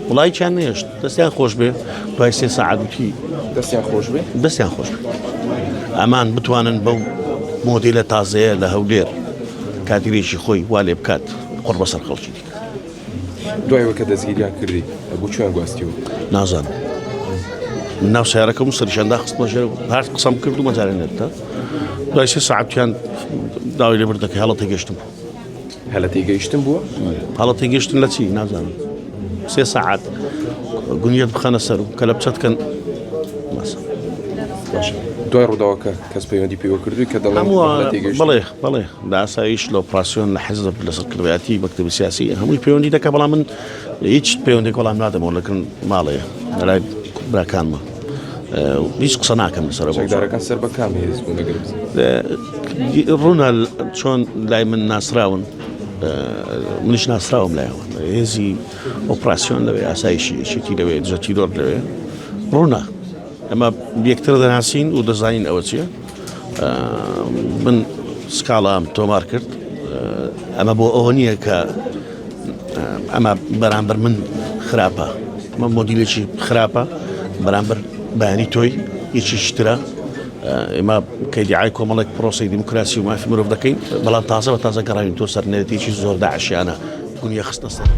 وڵای چیان نێشت دەستیان خۆش بێ دوای 3 ساعت وتی دەستیان خۆش بێ دەستیان خۆش بێ ئەمان بتوانن بەو مۆدیلە تازەیە لە هەولێر کاتیرێکی خۆی وا لێ بکات قڕ بەسەر خەڵکی دیکە دوایەوە کە دەستگیریان کردی بۆ چیان گواستیەوە نازانم من ناو سیارەکەم سەریشاندا خستمە ژێر هەر قسەم کرد و مەجارێنێت تا دوای 3 ساعتیان داوای لێبەر دەکەی هەڵە تێگەشتم هەلە تێگەیشتن بووە هەڵە تێگەشتن لە چی نازانم 3 ساعت گونیت بخەنە سەر و کە لە بچەتکەن دوای ڕووداوەکە کەس پەیوەندی پێوە کردووی کە دەڵێن بەڵێ لە ئاسایش لە ئۆپراسیۆن لە حیزب لەسەرکردایەتی مەکتەبی سیاسی هەمووی پەیوەندی دەکە بەڵام من هیچ پەیوەندێک وەڵام نادەمەوە لەکن ماڵەیە لەلای براکانمە هیچ قسە ناکەم لەسەرەوە چەکدارەکان سەر بە کامی هێز بوون نەگەرم ڕوونە چۆن لای من ناسراون منیش ناسراوم لایەوە هێزی ئۆپراسیۆن لەوێ ئاسایشی شتی لەوێ دژەتی دۆر لەوێ ڕوونە ئەمە یەکتر دەناسین و دەزانین ئەوە چییە من سکاڵام تۆمار کرد ئەمە بۆ ئەوە نییە کە ئەمە بەرامبەر من خراپە ئەمە مۆدیلێکی خراپە بەرامبەر بەیانی تۆی هیچیش ترە ئێمە کەیدیعای کۆمەڵێک پرۆسی دیموکراسی و مافی مرۆڤ دەکەین بەڵام تازە بە تازە گەڕاوین تۆ سەر نێتێکی زۆر داعشیانە گونیە خستە سەر